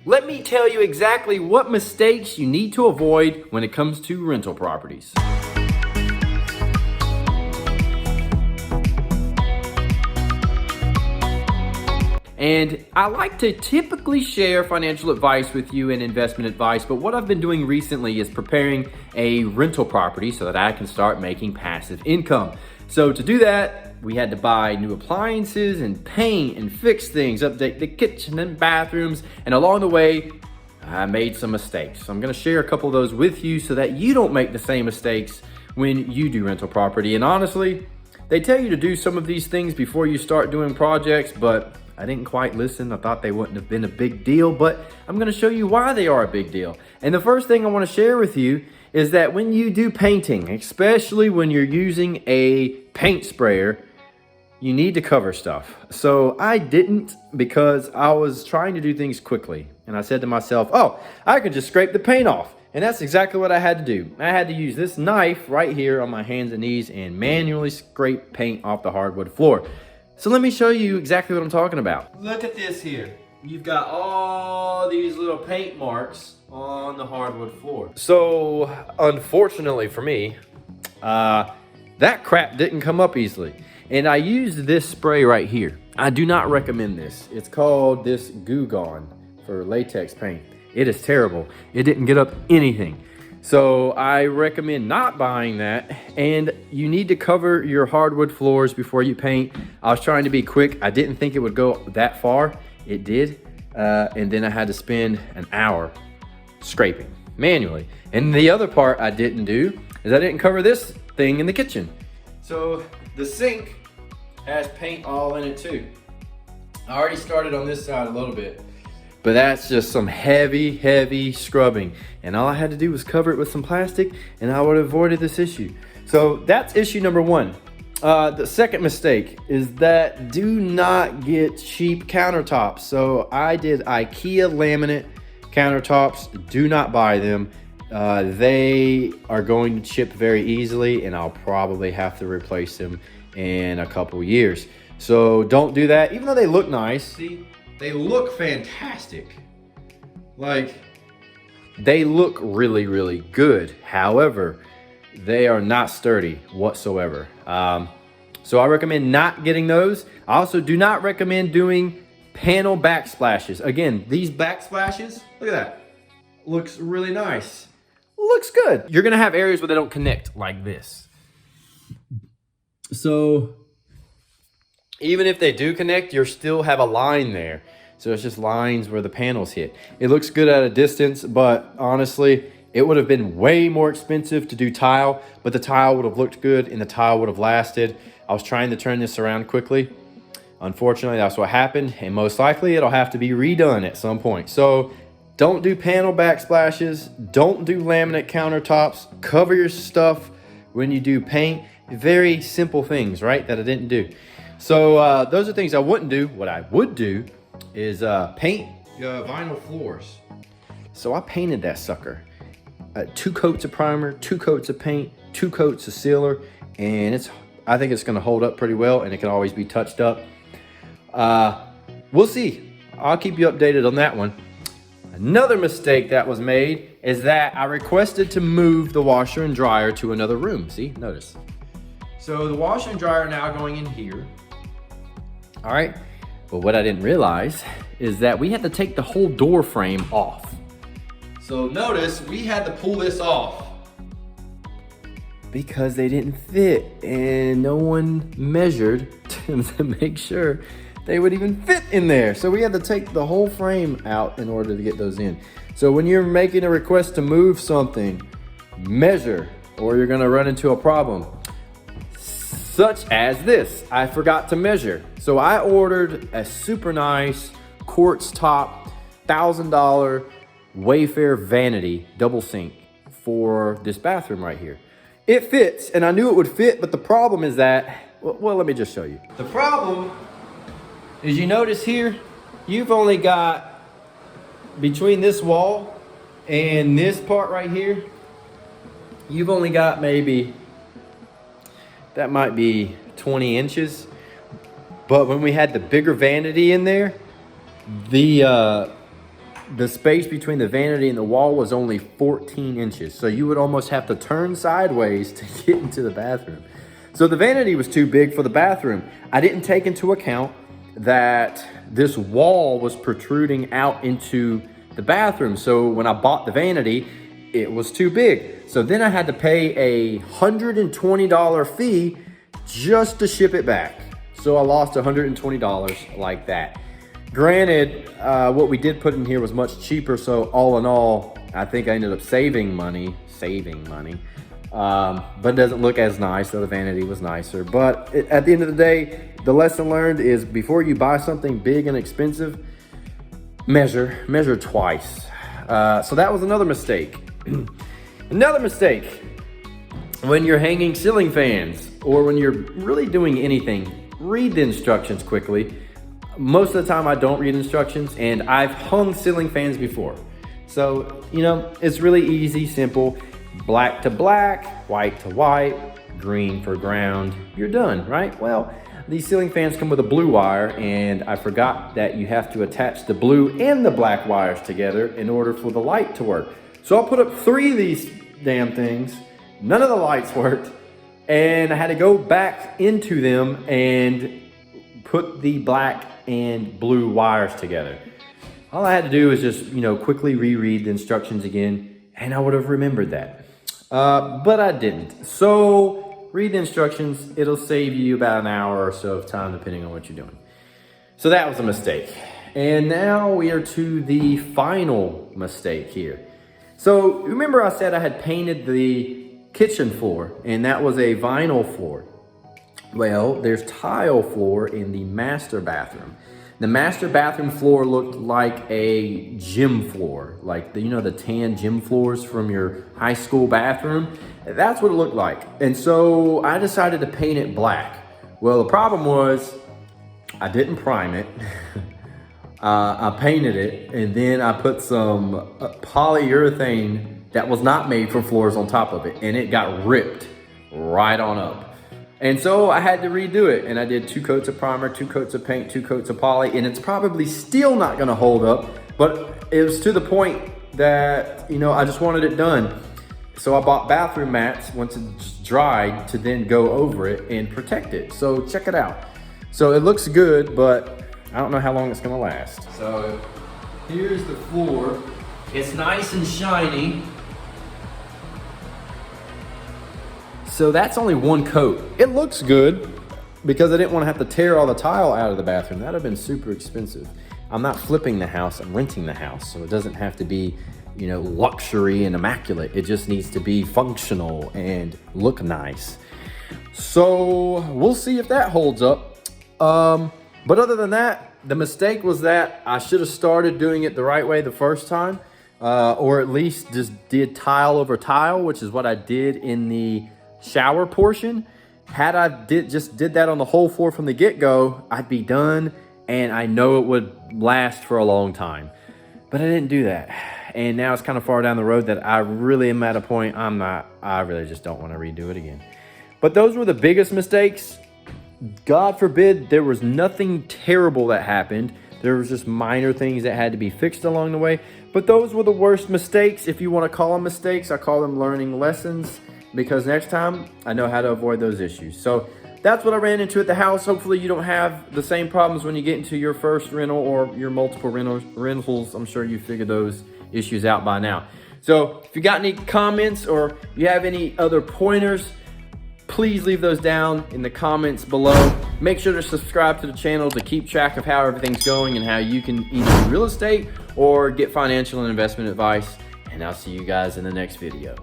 Let me tell you exactly what mistakes you need to avoid when it comes to rental properties. And I like to typically share financial advice with you and investment advice, but what I've been doing recently is preparing a rental property so that I can start making passive income. So to do that, we had to buy new appliances and paint and fix things, update the kitchen and bathrooms, and along the way, I made some mistakes. So I'm gonna share a couple of those with you so that you don't make the same mistakes when you do rental property. And honestly, they tell you to do some of these things before you start doing projects, but I didn't quite listen. I thought they wouldn't have been a big deal, but I'm gonna show you why they are a big deal. And the first thing I wanna share with you is that when you do painting, especially when you're using a paint sprayer, you need to cover stuff. So I didn't, because I was trying to do things quickly. And I said to myself, oh, I could just scrape the paint off. And that's exactly what I had to do. I had to use this knife right here on my hands and knees and manually scrape paint off the hardwood floor. So let me show you exactly what I'm talking about. Look at this here. You've got all these little paint marks on the hardwood floor. So unfortunately for me, that crap didn't come up easily. And I used this spray right here. I do not recommend this. It's called this Goo Gone for latex paint. It is terrible. It didn't get up anything. So I recommend not buying that, and you need to cover your hardwood floors before you paint. I was trying to be quick. I didn't think it would go that far. It did, and then I had to spend an hour scraping manually. And the other part I didn't do is I didn't cover this thing in the kitchen. So the sink has paint all in it too. I already started on this side a little bit, but that's just some heavy scrubbing. And all I had to do was cover it with some plastic and I would have avoided this issue. So that's issue number one. The second mistake is that do not get cheap countertops. So I did IKEA laminate countertops. Do not buy them. They are going to chip very easily and I'll probably have to replace them in a couple years. So don't do that, even though they look nice. See, they look fantastic. Like, they look really good. However, they are not sturdy whatsoever. So I recommend not getting those. I also do not recommend doing panel backsplashes. Again, these backsplashes, look at that. Looks really nice. Looks good. You're gonna have areas where they don't connect like this. So even if they do connect, you still have a line there. So it's just lines where the panels hit. It looks good at a distance, but honestly, it would have been way more expensive to do tile, but the tile would have looked good and the tile would have lasted. I was trying to turn this around quickly. Unfortunately, that's what happened, and most likely it'll have to be redone at some point. So don't do panel backsplashes, don't do laminate countertops, cover your stuff when you do paint. Very simple things, right, that I didn't do. So those are things I wouldn't do. What I would do is paint vinyl floors. So I painted that sucker. 2 coats of primer, 2 coats of paint, 2 coats of sealer, and I think it's gonna hold up pretty well, and it can always be touched up. We'll see. I'll keep you updated on that one. Another mistake that was made is that I requested to move the washer and dryer to another room. See, notice. So the washer and dryer are now going in here. All right, but what I didn't realize is that we had to take the whole door frame off. So notice we had to pull this off because they didn't fit and no one measured to make sure they would even fit in there. So we had to take the whole frame out in order to get those in. So when you're making a request to move something, measure or you're gonna run into a problem. Such as this, I forgot to measure. So I ordered a super nice quartz top, $1,000 Wayfair vanity double sink for this bathroom right here. It fits, and I knew it would fit, but the problem is that, well, let me just show you. The problem is, you notice here, you've only got between this wall and this part right here, you've only got maybe, that might be 20 inches. But when we had the bigger vanity in there, the the space between the vanity and the wall was only 14 inches. So you would almost have to turn sideways to get into the bathroom. So the vanity was too big for the bathroom. I didn't take into account that this wall was protruding out into the bathroom. So when I bought the vanity, it was too big. So then I had to pay a $120 fee just to ship it back. So I lost $120 like that. Granted, what we did put in here was much cheaper. So all in all, I think I ended up saving money. But it doesn't look as nice, though the vanity was nicer. But at the end of the day, the lesson learned is before you buy something big and expensive, measure twice. So that was another mistake. Another mistake, when you're hanging ceiling fans or when you're really doing anything, read the instructions quickly. Most of the time I don't read instructions, and I've hung ceiling fans before. So, it's really easy, simple. Black to black, white to white, green for ground. You're done, right? Well, these ceiling fans come with a blue wire, and I forgot that you have to attach the blue and the black wires together in order for the light to work. So I put up 3 of these damn things. None of the lights worked, and I had to go back into them and put the black and blue wires together. All I had to do was just, quickly reread the instructions again, and I would have remembered that. But I didn't. So read the instructions. It'll save you about an hour or so of time, depending on what you're doing. So that was a mistake. And now we are to the final mistake here. So remember I said I had painted the kitchen floor, and that was a vinyl floor. Well, there's tile floor in the master bathroom. The master bathroom floor looked like a gym floor, like the tan gym floors from your high school bathroom. That's what it looked like. And so I decided to paint it black. Well, the problem was I didn't prime it. I painted it, and then I put some polyurethane that was not made for floors on top of it, and it got ripped right on up. And so I had to redo it, and I did 2 coats of primer, 2 coats of paint, 2 coats of poly, and it's probably still not gonna hold up, but it was to the point that, I just wanted it done. So I bought bathroom mats once it's dried to then go over it and protect it. So check it out. So it looks good, but I don't know how long it's gonna last. So here's the floor. It's nice and shiny. So that's only 1 coat. It looks good because I didn't want to have to tear all the tile out of the bathroom. That'd have been super expensive. I'm not flipping the house, I'm renting the house. So it doesn't have to be, luxury and immaculate. It just needs to be functional and look nice. So we'll see if that holds up. But other than that, the mistake was that I should have started doing it the right way the first time, or at least just did tile over tile, which is what I did in the shower portion. Had I just did that on the whole floor from the get-go, I'd be done, and I know it would last for a long time. But I didn't do that, and now it's kind of far down the road that I really am at a point I really just don't want to redo it again. But those were the biggest mistakes. God forbid there was nothing terrible that happened. There was just minor things that had to be fixed along the way. But those were the worst mistakes. If you want to call them mistakes, I call them learning lessons, because next time I know how to avoid those issues. So that's what I ran into at the house. Hopefully you don't have the same problems when you get into your first rental or your multiple rentals. I'm sure you figured those issues out by now. So if you got any comments or you have any other pointers, please leave those down in the comments below. Make sure to subscribe to the channel to keep track of how everything's going and how you can either do real estate or get financial and investment advice. And I'll see you guys in the next video.